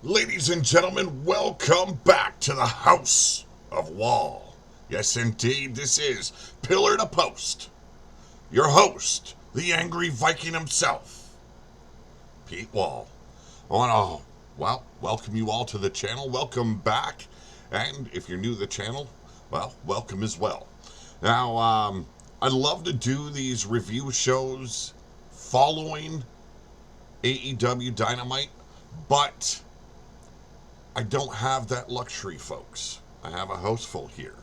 Ladies and gentlemen, welcome back to the House of Wall. Yes, indeed, this is Pillar to Post. Your host, the angry Viking himself, Pete Wall. I want to, welcome you all to the channel. Welcome back. And if you're new to the channel, well, welcome as well. Now, I love to do these review shows following AEW Dynamite, but I don't have that luxury, folks. I have a house full here.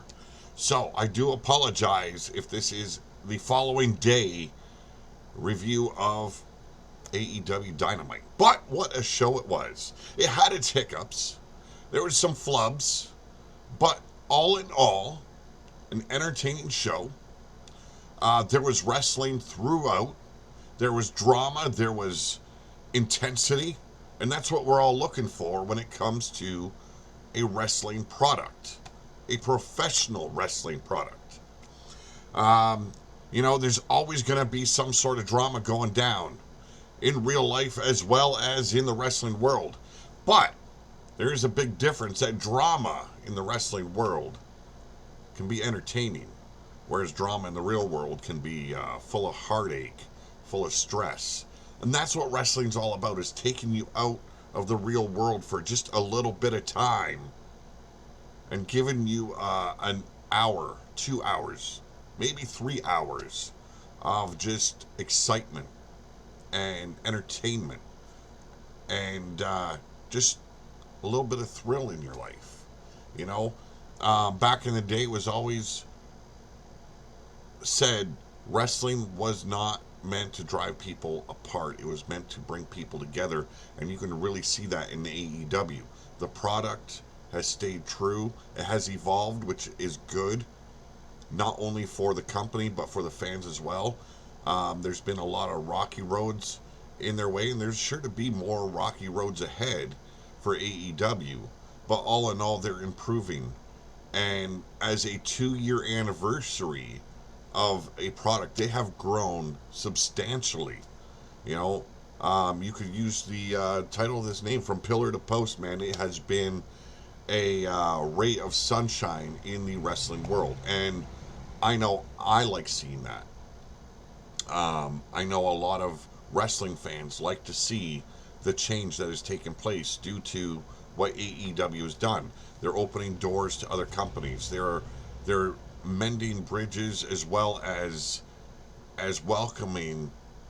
So I do apologize if this is the following day review of AEW Dynamite. But what a show it was. It had its hiccups. There was some flubs. But all in all, an entertaining show. There was wrestling throughout. There was drama. There was intensity. And that's what we're all looking for when it comes to a wrestling product, a professional wrestling product. There's always going to be some sort of drama going down in real life as well as in the wrestling world. But there is a big difference that drama in the wrestling world can be entertaining, whereas drama in the real world can be full of heartache, full of stress. And that's what wrestling's all about, is taking you out of the real world for just a little bit of time and giving you an hour, 2 hours, maybe 3 hours of just excitement and entertainment and just a little bit of thrill in your life. Back in the day, it was always said wrestling was not meant to drive people apart. It was meant to bring people together, and you can really see that in the AEW. The product has stayed true. It has evolved, which is good, not only for the company but for the fans as well. There's been a lot of rocky roads in their way, and there's sure to be more rocky roads ahead for AEW. But all in all, they're improving. And as a 2-year anniversary of a product, they have grown substantially. You could use the title of this name, From Pillar to Post, man. It has been a ray of sunshine in the wrestling world, and I know I like seeing that. I know a lot of wrestling fans like to see the change that has taken place due to what AEW has done. They're opening doors to other companies. They're mending bridges as well as welcoming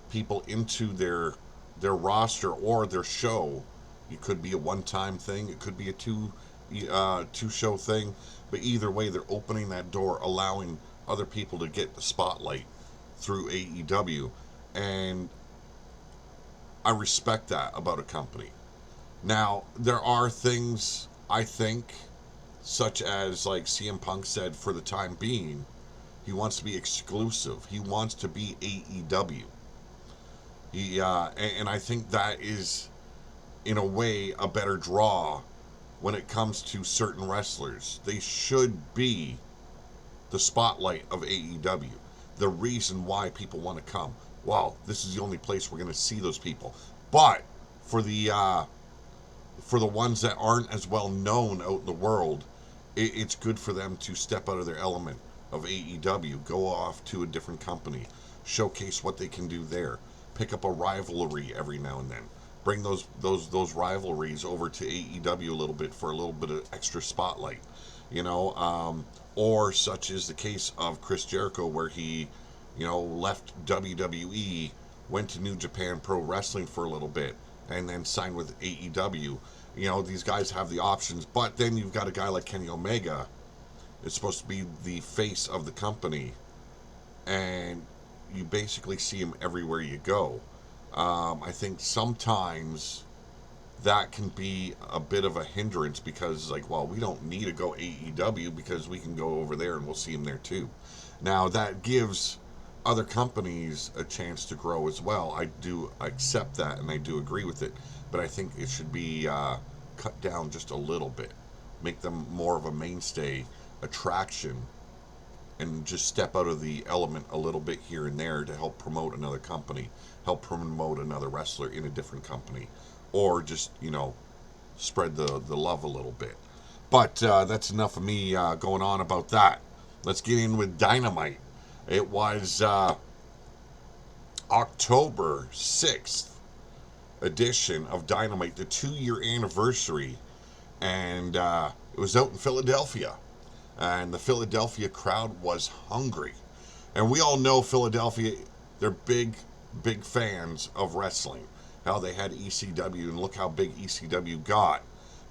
people into their roster or their show. It could be a one-time thing. It could be a two show thing. But either way, they're opening that door, allowing other people to get the spotlight through AEW. And I respect that about a company. Now, there are things, I think, such as, like CM Punk said, for the time being, he wants to be exclusive. He wants to be AEW. And I think that is, in a way, a better draw when it comes to certain wrestlers. They should be the spotlight of AEW. The reason why people want to come. Well, this is the only place we're going to see those people. But for the ones that aren't as well known out in the world, it's good for them to step out of their element of AEW, go off to a different company, showcase what they can do there, pick up a rivalry every now and then, bring those rivalries over to AEW a little bit for a little bit of extra spotlight, or such is the case of Chris Jericho, where he, left WWE, went to New Japan Pro Wrestling for a little bit, and then signed with AEW. These guys have the options, but then you've got a guy like Kenny Omega. It's supposed to be the face of the company, and you basically see him everywhere you go. I think sometimes that can be a bit of a hindrance because, we don't need to go AEW because we can go over there and we'll see him there too. Now, that gives other companies a chance to grow as well. I do accept that and I do agree with it, but I think it should be cut down just a little bit, make them more of a mainstay attraction, and just step out of the element a little bit here and there to help promote another company, help promote another wrestler in a different company, or just spread the love a little bit. But that's enough of me going on about that. Let's get in with Dynamite. It was October 6th edition of Dynamite, the 2 year anniversary, and it was out in Philadelphia. And the Philadelphia crowd was hungry. And we all know Philadelphia, they're big fans of wrestling. How they had ECW, and look how big ECW got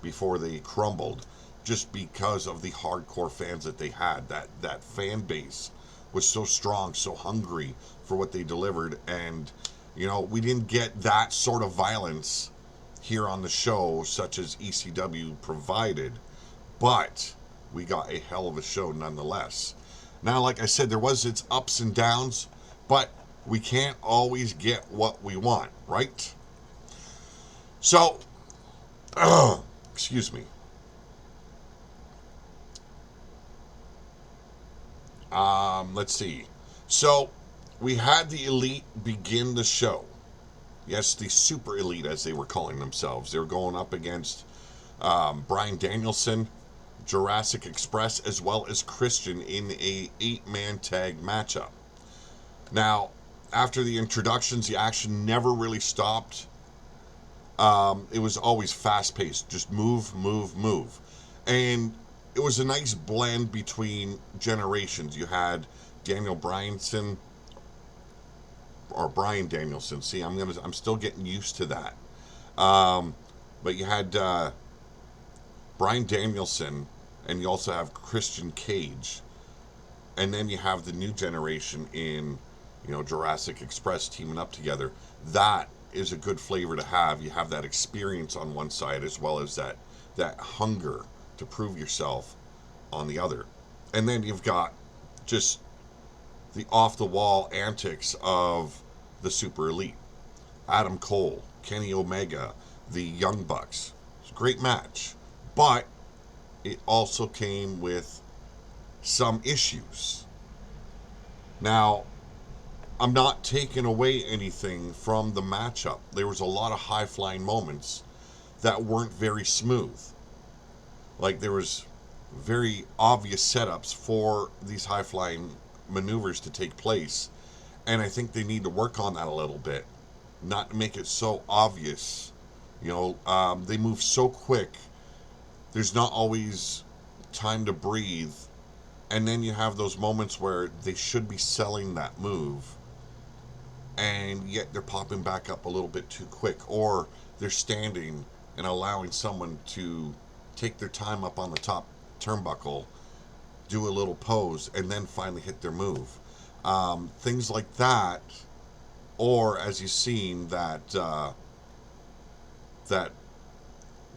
before they crumbled, just because of the hardcore fans that they had. That fan base was so strong, so hungry for what they delivered. And, you know, we didn't get that sort of violence here on the show, such as ECW provided, but we got a hell of a show nonetheless. Now, like I said, there was its ups and downs, but we can't always get what we want, right? So, excuse me. Let's see. So, we had the Elite begin the show. Yes, the Super Elite, as they were calling themselves. They were going up against Bryan Danielson, Jurassic Express, as well as Christian in a 8-man tag matchup. Now, after the introductions, the action never really stopped. It was always fast-paced, just move, move, move. And it was a nice blend between generations. You had Daniel Bryanson, or Bryan Danielson. See, I'm still getting used to that. But you had Bryan Danielson, and you also have Christian Cage, and then you have the new generation in, you know, Jurassic Express teaming up together. That is a good flavor to have. You have that experience on one side, as well as that hunger to prove yourself on the other. And then you've got just the off the wall antics of the Super Elite. Adam Cole, Kenny Omega, the Young Bucks. It's a great match. But it also came with some issues. Now, I'm not taking away anything from the matchup. There was a lot of high-flying moments that weren't very smooth. Like, there was very obvious setups for these high-flying maneuvers to take place, and I think they need to work on that a little bit, not to make it so obvious. You know, they move so quick, there's not always time to breathe, and then you have those moments where they should be selling that move, and yet they're popping back up a little bit too quick, or they're standing and allowing someone to take their time up on the top turnbuckle, do a little pose, and then finally hit their move. Things like that, or as you've seen, that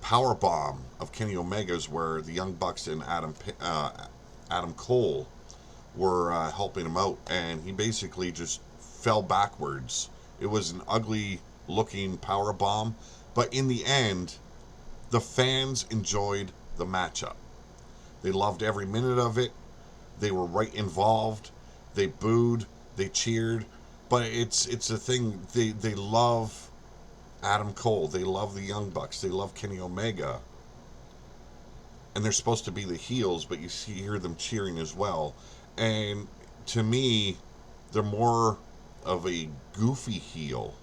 power bomb of Kenny Omega's, where the Young Bucks and Adam Cole were helping him out, and he basically just fell backwards. It was an ugly looking power bomb, but in the end, the fans enjoyed the matchup. They loved every minute of it. They were right involved. They booed. They cheered. But it's a thing. They love Adam Cole. They love the Young Bucks. They love Kenny Omega. And they're supposed to be the heels, but you hear them cheering as well. And to me, they're more of a goofy heel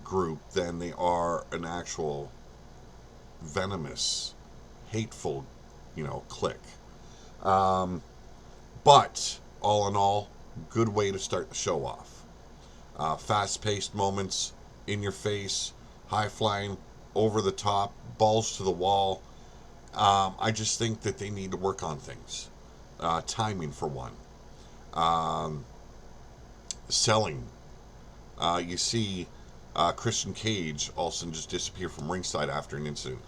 group than they are an actual venomous, hateful, clique. But all in all, good way to start the show off. Fast-paced moments, in your face, high-flying, over the top, balls to the wall. I just think that they need to work on things. Timing, for one. Selling. You see Christian Cage all of a sudden just disappear from ringside after an incident.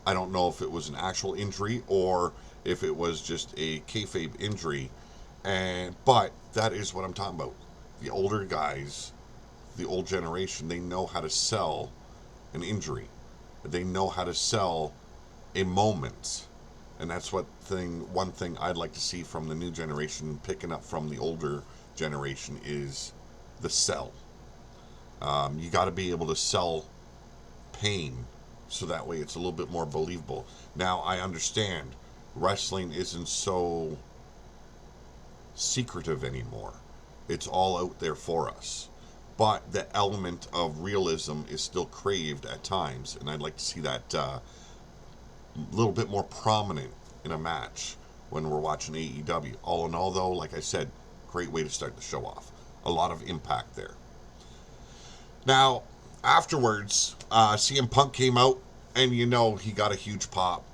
I don't know if it was an actual injury or if it was just a kayfabe injury. But that is what I'm talking about. The older guys, the old generation, they know how to sell an injury. They know how to sell a moment. And that's one thing I'd like to see from the new generation, picking up from the older generation, is the sell. You got to be able to sell pain so that way it's a little bit more believable. Now, I understand wrestling isn't so secretive anymore. It's all out there for us. But the element of realism is still craved at times, and I'd like to see that a little bit more prominent in a match when we're watching AEW. All in all, though, like I said, great way to start the show off. A lot of impact there. Now, afterwards, CM Punk came out, and he got a huge pop.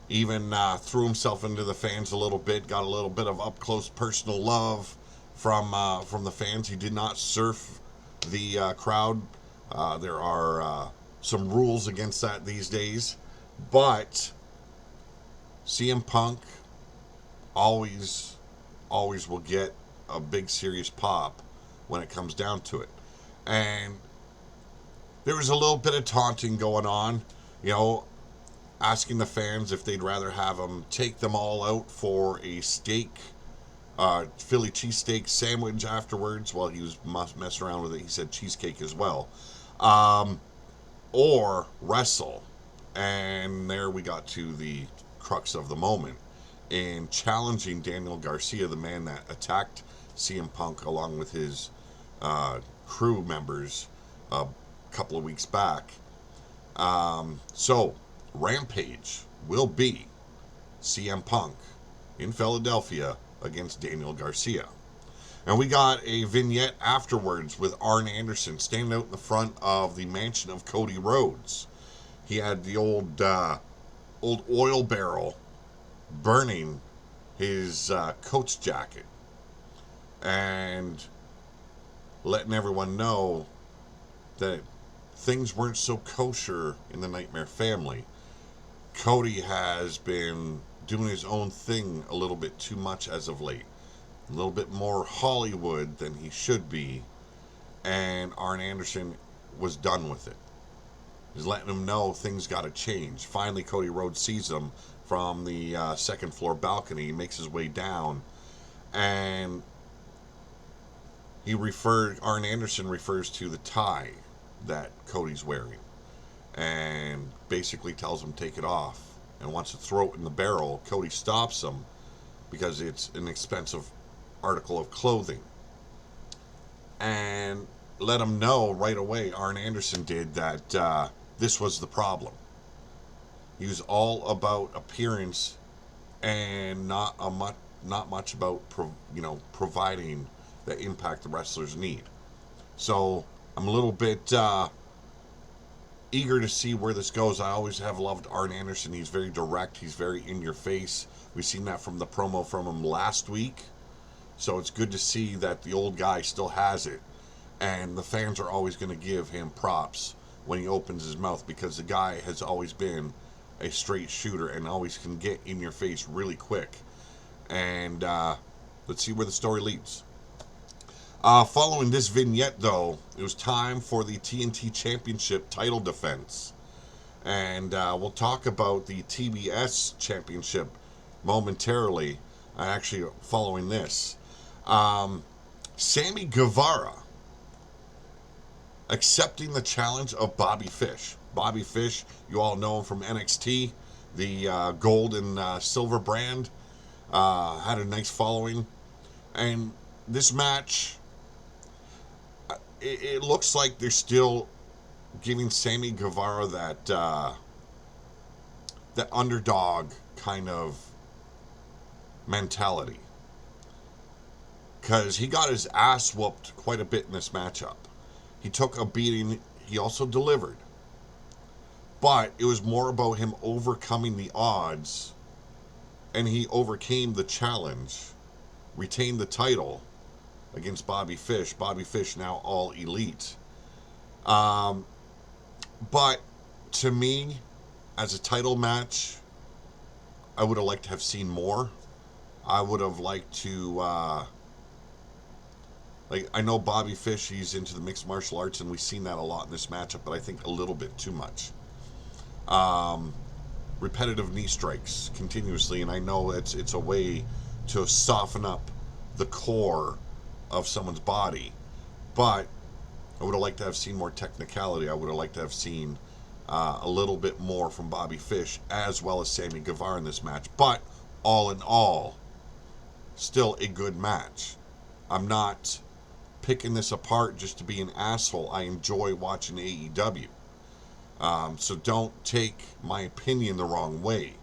Even threw himself into the fans a little bit, got a little bit of up close personal love from the fans. He did not surf the crowd. There are some rules against that these days, but CM Punk always will get a big serious pop when it comes down to it. And there was a little bit of taunting going on, asking the fans if they'd rather have him take them all out for a steak, Philly cheesesteak sandwich afterwards. While he was messing around with it, he said cheesecake as well, or wrestle. And there we got to the crux of the moment in challenging Daniel Garcia, the man that attacked CM Punk along with his crew members a couple of weeks back. So Rampage will be CM Punk in Philadelphia against Daniel Garcia. And we got a vignette afterwards with Arn Anderson standing out in the front of the mansion of Cody Rhodes. He had the old oil barrel burning his coat's jacket and letting everyone know that things weren't so kosher in the Nightmare family. Cody has been doing his own thing a little bit too much as of late. A little bit more Hollywood than he should be. And Arn Anderson was done with it. He's letting him know things got to change. Finally, Cody Rhodes sees him from the second floor balcony. He makes his way down. And Arn Anderson refers to the tie that Cody's wearing. And basically tells him to take it off. And wants to throw it in the barrel. Cody stops him because it's an expensive article of clothing. And let him know right away, Arn Anderson did, that this was the problem. He was all about appearance and not much about providing the impact the wrestlers need. So I'm a little bit eager to see where this goes. I always have loved Arn Anderson. He's very direct. He's very in your face. We've seen that from the promo from him last week. So it's good to see that the old guy still has it. And the fans are always going to give him props when he opens his mouth, because the guy has always been a straight shooter and always can get in your face really quick. And let's see where the story leads. Following this vignette, though, it was time for the TNT Championship title defense. And we'll talk about the TBS Championship momentarily, actually following this. Sammy Guevara accepting the challenge of Bobby Fish. Bobby Fish, you all know him from NXT, the gold and silver brand, had a nice following. And this match, it looks like they're still giving Sammy Guevara that underdog kind of mentality, because he got his ass whooped quite a bit in this matchup. He took a beating. He also delivered, but it was more about him overcoming the odds, and he overcame the challenge, retained the title against Bobby Fish. Bobby Fish now all elite. But to me, as a title match, I would have liked to have seen more. I would have liked to, I know Bobby Fish, he's into the mixed martial arts, and we've seen that a lot in this matchup, but I think a little bit too much. Repetitive knee strikes continuously, and I know it's a way to soften up the core of someone's body, but I would have liked to have seen more technicality. I would have liked to have seen a little bit more from Bobby Fish as well as Sammy Guevara in this match. But all in all, still a good match. I'm not picking this apart just to be an asshole. I enjoy watching AEW. So don't take my opinion the wrong way.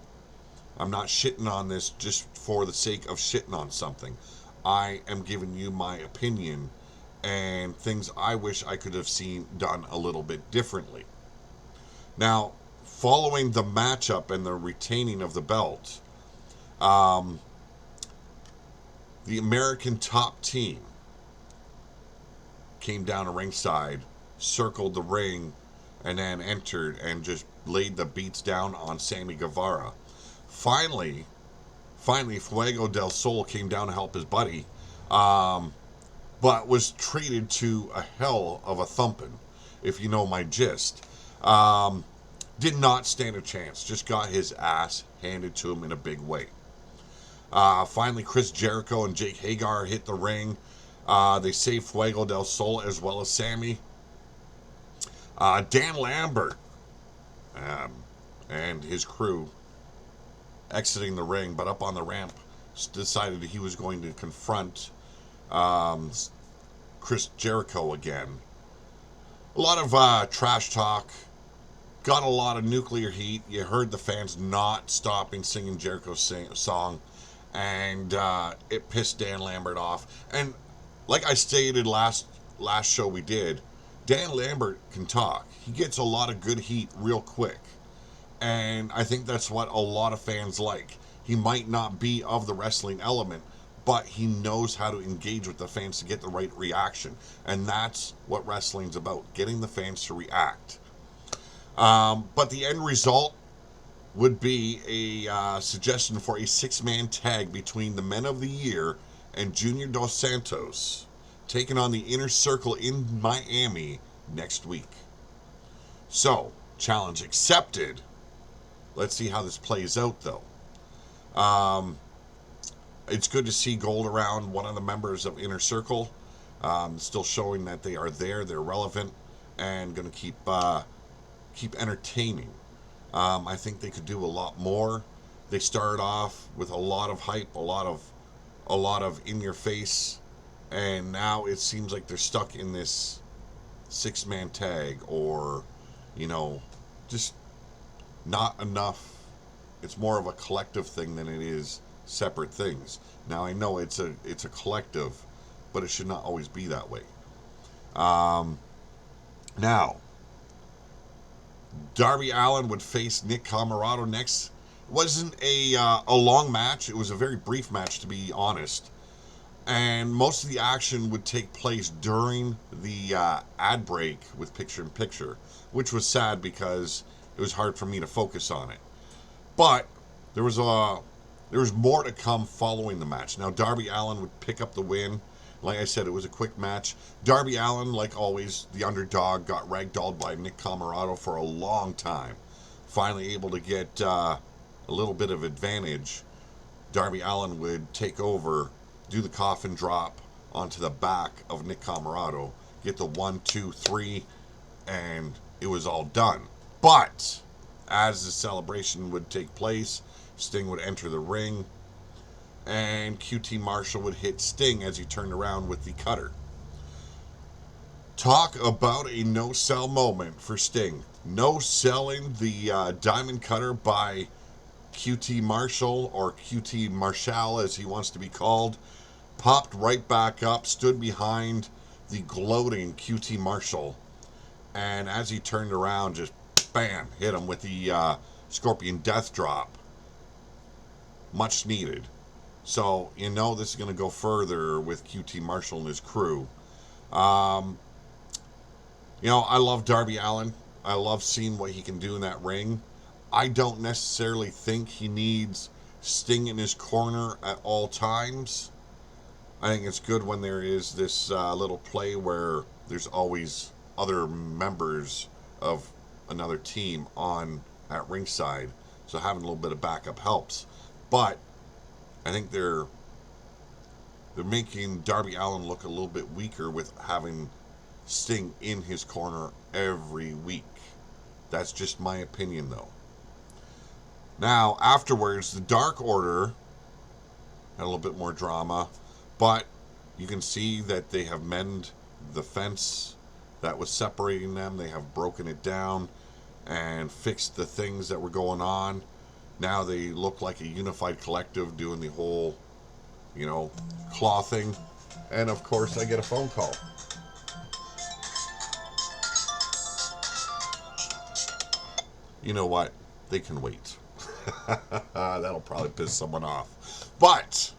I'm not shitting on this just for the sake of shitting on something. I am giving you my opinion and things I wish I could have seen done a little bit differently. Now, following the matchup and the retaining of the belt, the American top team came down to ringside, circled the ring, and then entered and just laid the beats down on Sammy Guevara. Finally, Fuego del Sol came down to help his buddy, but was treated to a hell of a thumping, if you know my gist. Did not stand a chance, just got his ass handed to him in a big way. Finally, Chris Jericho and Jake Hager hit the ring. They saved Fuego del Sol as well as Sammy. Dan Lambert and his crew exiting the ring, but up on the ramp decided he was going to confront Chris Jericho again. A lot of trash talk, got a lot of nuclear heat. You heard the fans not stopping singing Jericho's song, and it pissed Dan Lambert off. And like I stated last show we did, Dan Lambert can talk. He gets a lot of good heat real quick. And I think that's what a lot of fans like. He might not be of the wrestling element, but he knows how to engage with the fans to get the right reaction. And that's what wrestling's about, getting the fans to react. But the end result would be a suggestion for a 6-man tag between the Men of the Year and Junior Dos Santos, taking on the Inner Circle in Miami next week. So, challenge accepted. Let's see how this plays out, though. It's good to see gold around one of the members of Inner Circle. Still showing that they are there, they're relevant, and going to keep entertaining. I think they could do a lot more. They started off with a lot of hype, a lot of in your face, and now it seems like they're stuck in this 6-man tag, or just not enough. It's more of a collective thing than it is separate things. Now I know it's a collective, but it should not always be that way. Now, Darby Allin would face Nick Camarda next. It wasn't a long match. It was a very brief match, to be honest. And most of the action would take place during the ad break with picture-in-picture, which was sad because it was hard for me to focus on it. But there was more to come following the match. Now, Darby Allin would pick up the win. Like I said, it was a quick match. Darby Allin, like always, the underdog, got ragdolled by Nick Camarda for a long time. Finally able to get a little bit of advantage. Darby Allin would take over, do the coffin drop onto the back of Nick Camarda, get the 1, 2, 3, and it was all done. But as the celebration would take place, Sting would enter the ring, and QT Marshall would hit Sting as he turned around with the cutter. Talk about a no-sell moment for Sting. No-selling the diamond cutter by QT Marshall, or QT Marshall as he wants to be called, popped right back up, stood behind the gloating QT Marshall, and as he turned around, just bam, hit him with the Scorpion Death Drop. Much needed. So, this is going to go further with QT Marshall and his crew. I love Darby Allin. I love seeing what he can do in that ring. I don't necessarily think he needs Sting in his corner at all times. I think it's good when there is this little play where there's always other members of another team on at ringside. So having a little bit of backup helps. But I think they're making Darby Allin look a little bit weaker with having Sting in his corner every week. That's just my opinion, though. Now, afterwards, the Dark Order had a little bit more drama, but you can see that they have mended the fence that was separating them. They have broken it down and fixed the things that were going on. Now they look like a unified collective doing the whole, claw thing. And of course, I get a phone call. You know what? They can wait. That'll probably piss someone off. But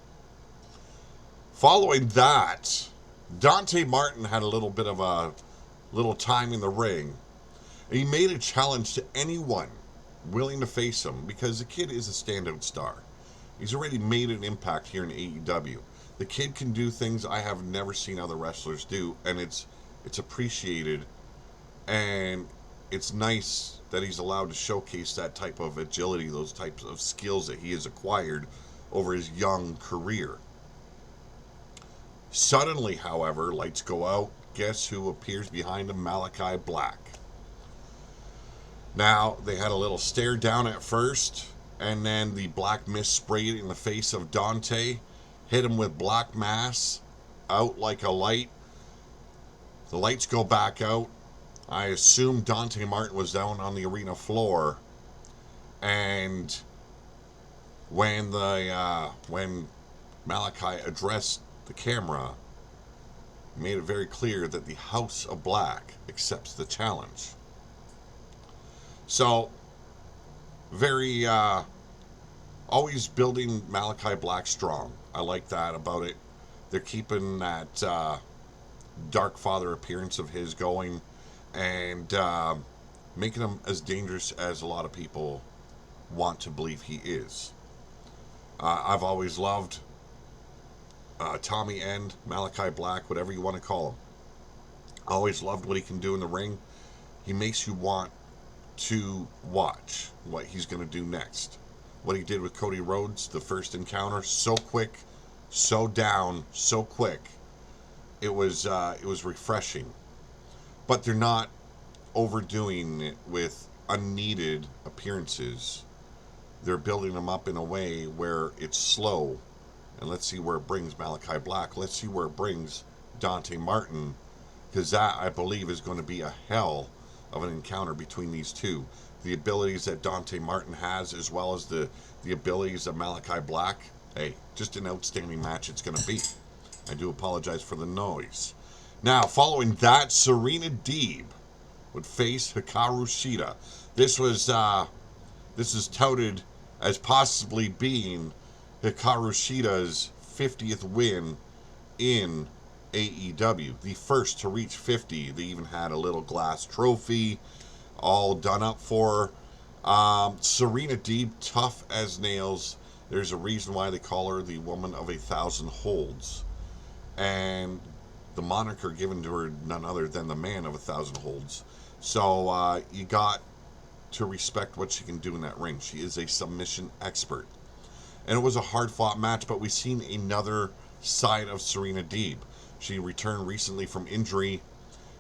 following that, Dante Martin had a little bit of a little time in the ring. He made a challenge to anyone willing to face him because the kid is a standout star. He's already made an impact here in AEW. The kid can do things I have never seen other wrestlers do, and it's appreciated, and it's nice that he's allowed to showcase that type of agility, those types of skills that he has acquired over his young career. Suddenly, however, lights go out. Guess who appears behind him? Malachi Black. Now, they had a little stare down at first, and then the black mist sprayed in the face of Dante, hit him with black mass, out like a light. The lights go back out. I assume Dante Martin was down on the arena floor, and when Malachi addressed the camera, he made it very clear that the House of Black accepts the challenge. So, very, always building Malachi Black strong. I like that about it. They're keeping that Dark Father appearance of his going, and making him as dangerous as a lot of people want to believe he is. I've always loved Tommy End, Malachi Black, whatever you want to call him. Always loved what he can do in the ring. He makes you want to watch what he's going to do next. What he did with Cody Rhodes, the first encounter, so quick, so down, so quick. It was refreshing. But they're not overdoing it with unneeded appearances. They're building them up in a way where it's slow. And let's see where it brings Malachi Black. Let's see where it brings Dante Martin. Because that, I believe, is going to be a hell of an encounter between these two. The abilities that Dante Martin has, as well as the abilities of Malachi Black. Hey, just an outstanding match it's going to be. I do apologize for the noise. Now, following that, Serena Deeb would face Hikaru Shida. This is touted as possibly being Hikaru Shida's 50th win in AEW. The first to reach 50. They even had a little glass trophy all done up for her. Serena Deeb, tough as nails. There's a reason why they call her the woman of 1,000 holds. And the moniker given to her none other than the man of 1,000 holds. So you got to respect what she can do in that ring. She is a submission expert. And it was a hard-fought match, but we've seen another side of Serena Deeb. She returned recently from injury,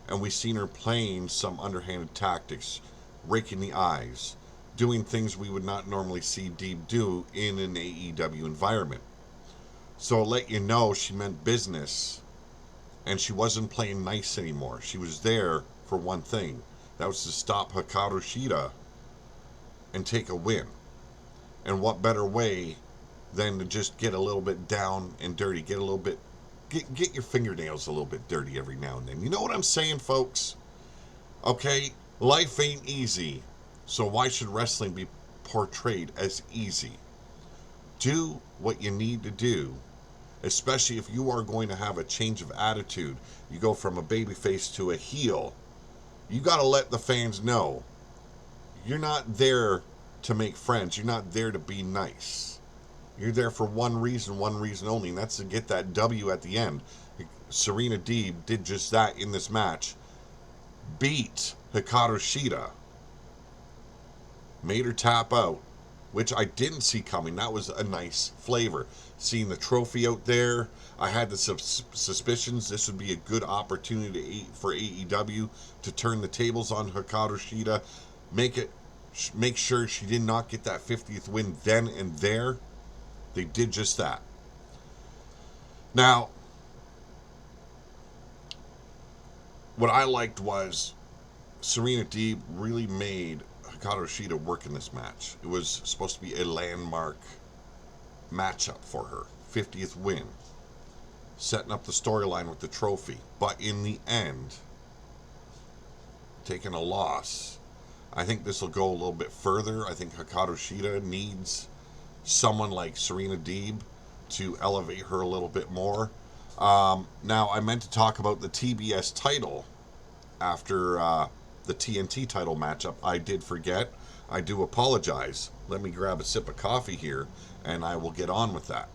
and we've seen her playing some underhanded tactics, raking the eyes, doing things we would not normally see Deeb do in an AEW environment. So I'll let you know she meant business, and she wasn't playing nice anymore. She was there for one thing. That was to stop Hikaru Shida and take a win. And what better way than to just get a little bit down and dirty, get your fingernails a little bit dirty every now and then. You know what I'm saying, folks? Okay, life ain't easy, so why should wrestling be portrayed as easy? Do what you need to do, especially if you are going to have a change of attitude. You go from a babyface to a heel. You got to let the fans know you're not there to make friends. You're not there to be nice. You're there for one reason only, and that's to get that W at the end. Serena Deeb did just that in this match. Beat Hikaru Shida. Made her tap out, which I didn't see coming. That was a nice flavor. Seeing the trophy out there, I had the suspicions this would be a good opportunity for AEW to turn the tables on Hikaru Shida. make sure she did not get that 50th win then and there. They did just that. Now, what I liked was Serena Deeb really made Hikaru Shida work in this match. It was supposed to be a landmark matchup for her. 50th win. Setting up the storyline with the trophy. But in the end, taking a loss. I think this will go a little bit further. I think Hikaru Shida needs someone like Serena Deeb to elevate her a little bit more. Now, I meant to talk about the TBS title after the TNT title matchup. I did forget. I do apologize. Let me grab a sip of coffee here, and I will get on with that.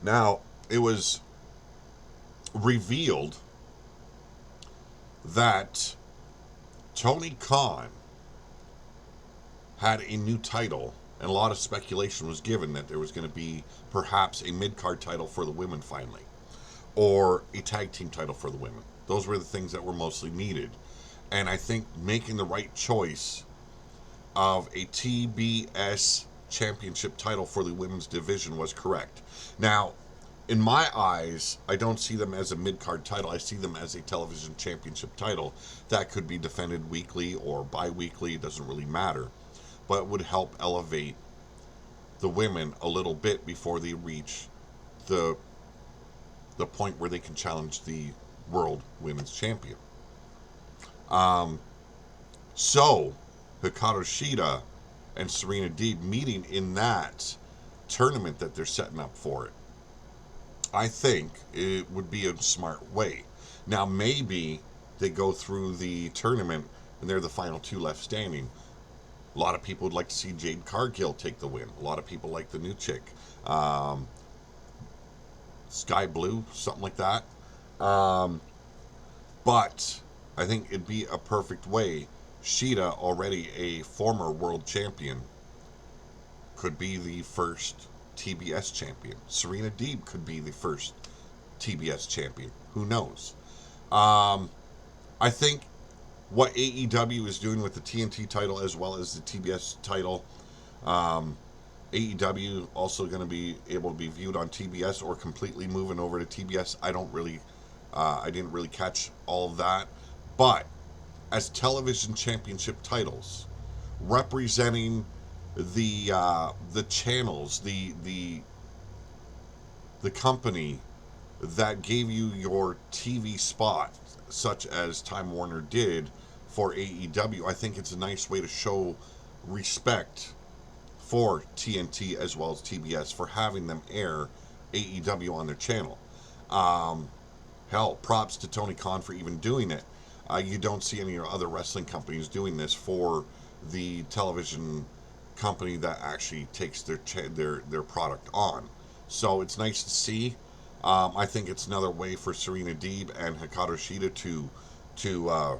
Now, it was revealed that Tony Khan had a new title, and a lot of speculation was given that there was going to be perhaps a mid-card title for the women finally, or a tag team title for the women. Those were the things that were mostly needed. And I think making the right choice of a TBS championship title for the women's division was correct. Now, in my eyes, I don't see them as a mid-card title. I see them as a television championship title that could be defended weekly or bi-weekly. It doesn't really matter. But it would help elevate the women a little bit before they reach the point where they can challenge the world women's champion. So, Hikaru Shida and Serena Deeb meeting in that tournament that they're setting up for it, I think it would be a smart way. Now, maybe they go through the tournament and they're the final two left standing. A lot of people would like to see Jade Cargill take the win. A lot of people like the new chick. Sky Blue, something like that. But I think it'd be a perfect way. Shida, already a former world champion, could be the first TBS champion. Serena Deeb could be the first TBS champion. Who knows? I think what AEW is doing with the TNT title as well as the TBS title, AEW also going to be able to be viewed on TBS or completely moving over to TBS. I didn't really catch all of that, but as television championship titles, representing the channels, the company that gave you your TV spot, such as Time Warner did for AEW, I think it's a nice way to show respect for TNT as well as TBS for having them air AEW on their channel. Hell, props to Tony Khan for even doing it. You don't see any other wrestling companies doing this for the television company that actually takes their product on. So it's nice to see. I think it's another way for Serena Deeb and Hikaru Shida to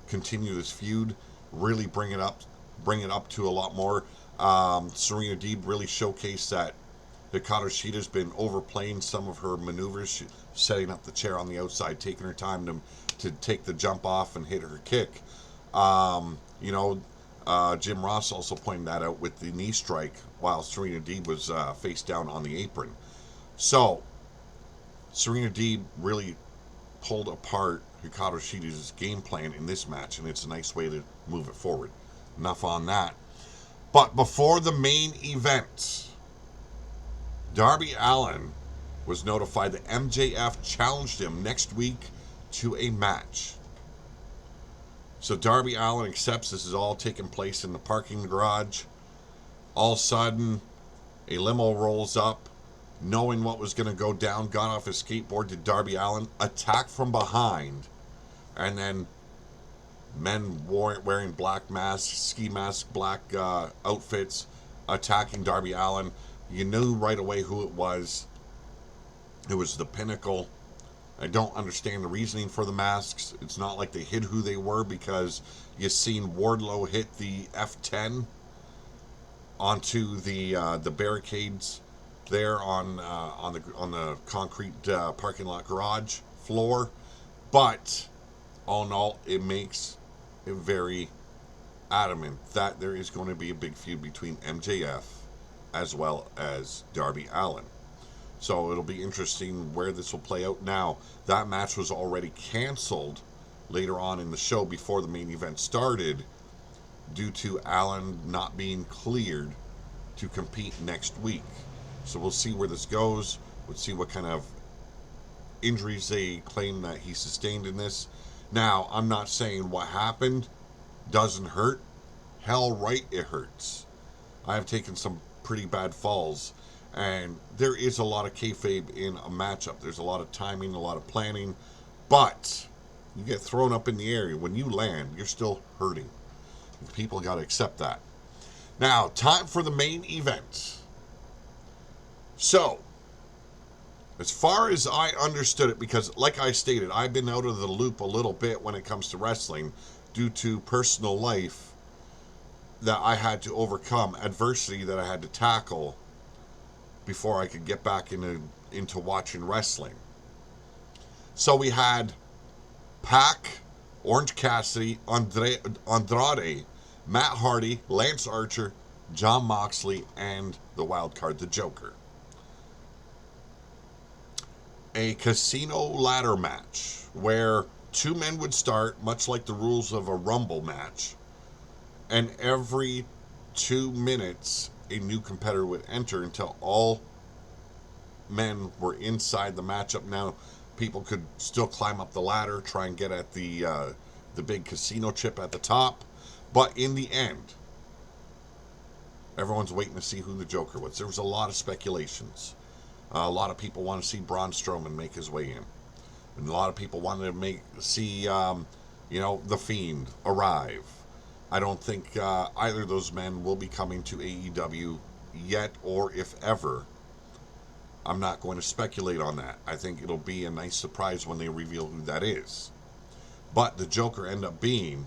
continue this feud, really bring it up to a lot more. Serena Deeb really showcased that Hikaru Shida's been overplaying some of her maneuvers, setting up the chair on the outside, taking her time to take the jump off and hit her kick. Jim Ross also pointed that out with the knee strike while Serena Deeb was face down on the apron. So, Serena Deeb really pulled apart Hikaru Shida's game plan in this match, and it's a nice way to move it forward. Enough on that. But before the main event, Darby Allin was notified that MJF challenged him next week to a match. So Darby Allin accepts this is all taking place in the parking garage. All of a sudden, a limo rolls up, knowing what was going to go down, got off his skateboard to Darby Allin, attacked from behind, and then men wearing black masks, ski mask, black outfits, attacking Darby Allin. You knew right away who it was. It was the Pinnacle. I don't understand the reasoning for the masks. It's not like they hid who they were, because you seen Wardlow hit the F10 onto the barricades there on the concrete parking lot garage floor. But all in all, it makes it very adamant that there is going to be a big feud between MJF as well as Darby Allin. So it'll be interesting where this will play out. Now, that match was already canceled later on in the show before the main event started due to Allin not being cleared to compete next week. So we'll see where this goes. We'll see what kind of injuries they claim that he sustained in this. Now, I'm not saying what happened doesn't hurt. Hell right, it hurts. I have taken some pretty bad falls, and there is a lot of kayfabe in a matchup. There's a lot of timing, a lot of planning, but you get thrown up in the air. When you land, you're still hurting. People got to accept that. Now, time for the main event. So, as far as I understood it, because like I stated, I've been out of the loop a little bit when it comes to wrestling due to personal life that I had to overcome, adversity that I had to tackle before I could get back into watching wrestling. So we had Pac, Orange Cassidy, Andrade, Matt Hardy, Lance Archer, Jon Moxley, and the wild card, the Joker. A casino ladder match where two men would start, much like the rules of a Rumble match, and every 2 minutes a new competitor would enter until all men were inside the matchup. Now, people could still climb up the ladder, try and get at the big casino chip at the top, but in the end, everyone's waiting to see who the Joker was. There was a lot of speculations. A lot of people want to see Braun Strowman make his way in. And a lot of people wanted to see The Fiend arrive. I don't think either of those men will be coming to AEW yet, or if ever. I'm not going to speculate on that. I think it'll be a nice surprise when they reveal who that is. But the Joker ended up being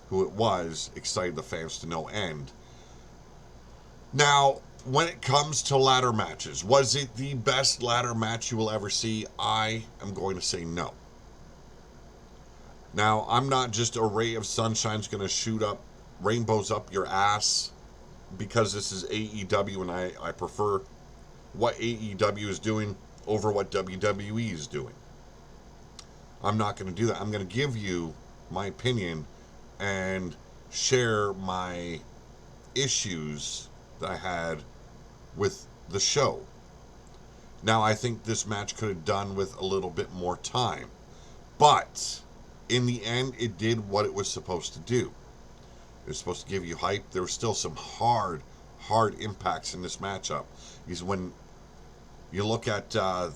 who it was, excited the fans to no end. Now, when it comes to ladder matches, was it the best ladder match you will ever see? I am going to say no. Now, I'm not just a ray of sunshine's going to shoot up rainbows up your ass because this is AEW and I prefer what AEW is doing over what WWE is doing. I'm not going to do that. I'm going to give you my opinion and share my issues that I had with the show. Now, I think this match could have done with a little bit more time, but in the end, it did what it was supposed to do. It was supposed to give you hype. There were still some hard impacts in this matchup. Because when you look at the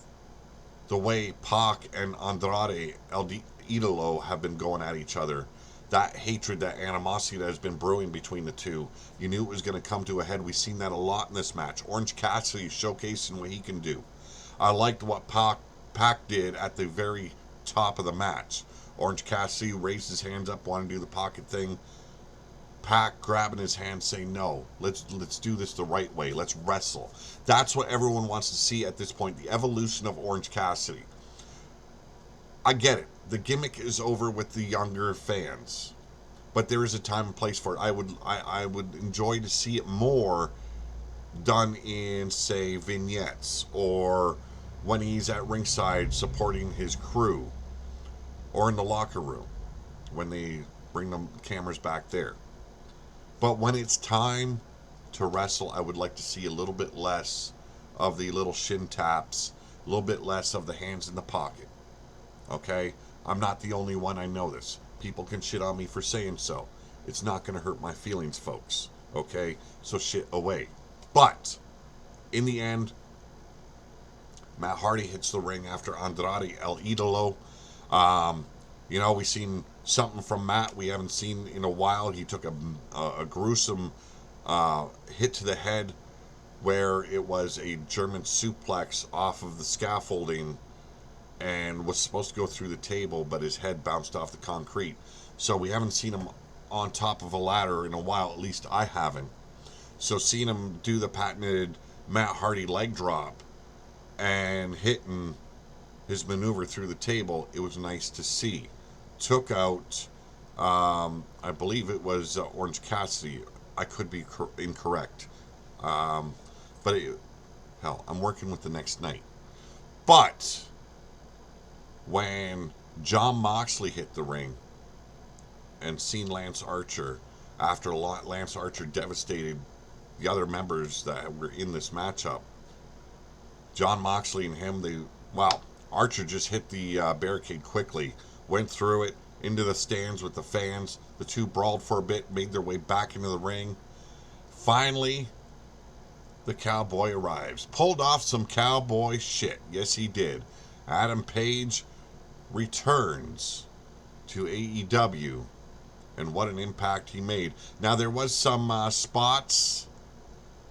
way Pac and Andrade El Idolo have been going at each other, that hatred, that animosity that has been brewing between the two, you knew it was going to come to a head. We've seen that a lot in this match. Orange Cassidy showcasing what he can do. I liked what Pac did at the very top of the match. Orange Cassidy raised his hands up, wanted to do the pocket thing. Pac grabbing his hand saying, no, let's do this the right way. Let's wrestle. That's what everyone wants to see at this point, the evolution of Orange Cassidy. I get it. The gimmick is over with the younger fans, but there is a time and place for it. I would enjoy to see it more done in, say, vignettes, or when he's at ringside supporting his crew, or in the locker room when they bring the cameras back there. But when it's time to wrestle, I would like to see a little bit less of the little shin taps, a little bit less of the hands in the pocket. Okay? I'm not the only one, I know this. People can shit on me for saying so. It's not going to hurt my feelings, folks. Okay? So shit away. But, in the end, Matt Hardy hits the ring after Andrade El Idolo. We've seen something from Matt we haven't seen in a while. He took a gruesome hit to the head where it was a German suplex off of the scaffolding and was supposed to go through the table, but his head bounced off the concrete. So we haven't seen him on top of a ladder in a while, at least I haven't. So seeing him do the patented Matt Hardy leg drop and hitting his maneuver through the table, it was nice to see. took out, I believe it was Orange Cassidy. I could be incorrect. Um, but hell, I'm working with the next night. But when John Moxley hit the ring and seen Lance Archer, after Lance Archer devastated the other members that were in this matchup, John Moxley and him, wow, Archer just hit the barricade quickly, went through it, into the stands with the fans. The two brawled for a bit, made their way back into the ring. Finally, the cowboy arrives. Pulled off some cowboy shit. Yes, he did. Adam Page returns to AEW, and what an impact he made. Now, there was some spots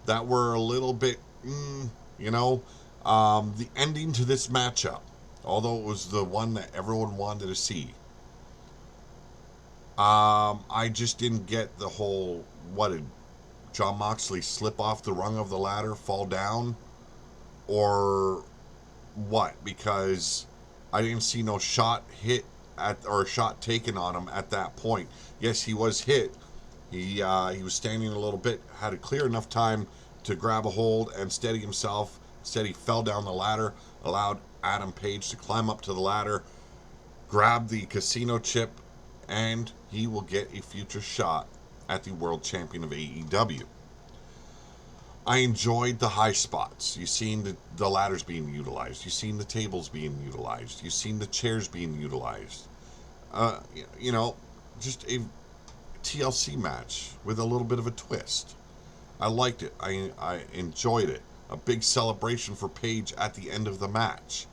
that were a little bit, you know, the ending to this matchup, although it was the one that everyone wanted to see. I just didn't get the whole, what did John Moxley slip off the rung of the ladder, fall down, or what? Because I didn't see no shot hit or shot taken on him at that point. Yes, he was hit. He was standing a little bit, had a clear enough time to grab a hold and steady himself. Instead, he fell down the ladder, allowed Adam Page to climb up to the ladder, grab the casino chip, and he will get a future shot at the world champion of AEW. I enjoyed the high spots. You've seen the ladders being utilized. You've seen the tables being utilized. You've seen the chairs being utilized. You know, just a TLC match with a little bit of a twist. I liked it. I enjoyed it. A big celebration for Page at the end of the match.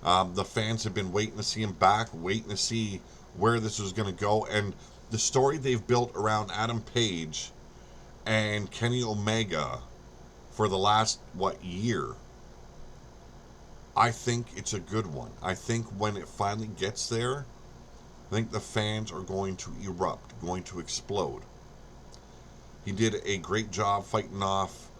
The fans have been waiting to see him back, waiting to see where this was going to go. And the story they've built around Adam Page and Kenny Omega for the last, year, I think it's a good one. I think when it finally gets there, I think the fans are going to erupt, going to explode. He did a great job fighting off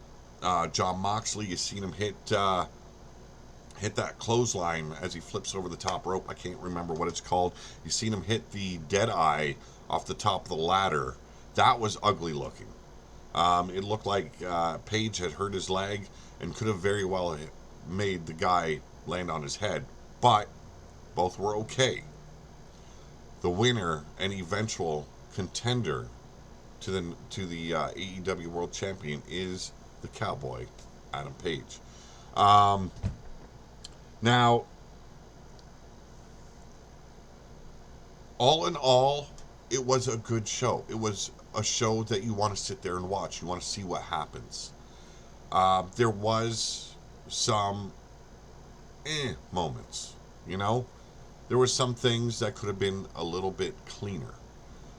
John Moxley. You've seen him hit that clothesline as he flips over the top rope. I can't remember what it's called. You've seen him hit the dead eye off the top of the ladder. That was ugly looking. It looked like Page had hurt his leg and could have very well made the guy land on his head, but both were okay. The winner and eventual contender to the AEW World Champion is the Cowboy, Adam Page. Now, all in all, it was a good show. It was a show that you want to sit there and watch. You want to see what happens. There was some moments, you know? There were some things that could have been a little bit cleaner,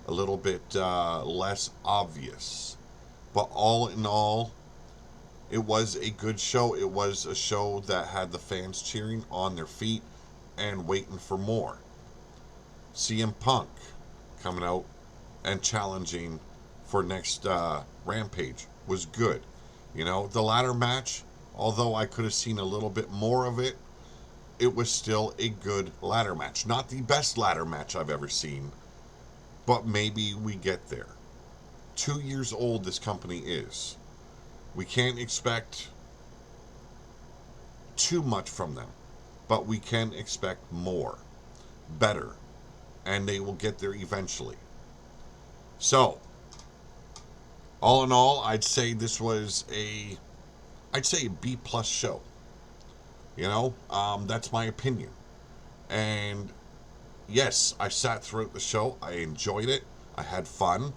a little bit less obvious. But all in all, it was a good show. It was a show that had the fans cheering on their feet and waiting for more. CM Punk coming out and challenging for next Rampage was good. You know, the ladder match, although I could have seen a little bit more of it, it was still a good ladder match. Not the best ladder match I've ever seen, but maybe we get there. 2 years old this company is. We can't expect too much from them, but we can expect more, better, and they will get there eventually. So, all in all, I'd say this was a B plus show. You know, that's my opinion. And yes, I sat throughout the show. I enjoyed it. I had fun.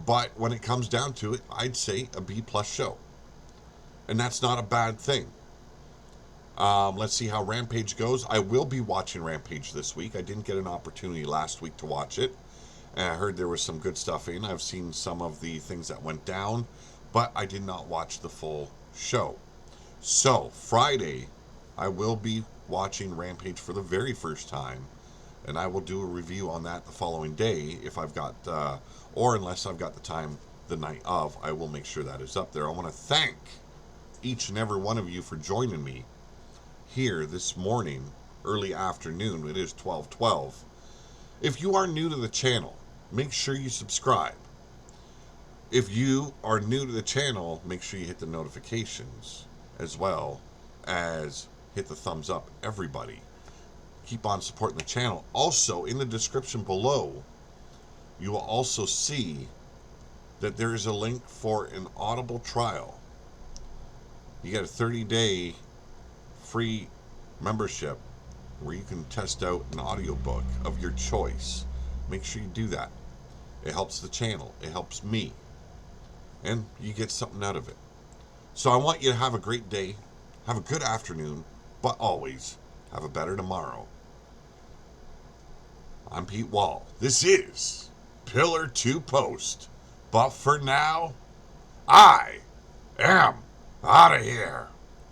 But when it comes down to it, I'd say a B plus show. And that's not a bad thing. Let's see how Rampage goes. I will be watching Rampage this week. I didn't get an opportunity last week to watch it. And I heard there was some good stuff in. I've seen some of the things that went down, but I did not watch the full show. So, Friday, I will be watching Rampage for the very first time, and I will do a review on that the following day if I've got, or unless I've got the time the night of, I will make sure that is up there. I want to thank each and every one of you for joining me here this morning, early afternoon. It is 12:12. If you are new to the channel, make sure you subscribe. If you are new to the channel, make sure you hit the notifications as well as hit the thumbs up. Everybody, keep on supporting the channel. Also, in the description below, you will also see that there is a link for an Audible trial. You get a 30-day free membership where you can test out an audiobook of your choice. Make sure you do that. It helps the channel. It helps me. And you get something out of it. So I want you to have a great day. Have a good afternoon. But always have a better tomorrow. I'm Pete Wall. This is Pillar to Post. But for now, I am out of here.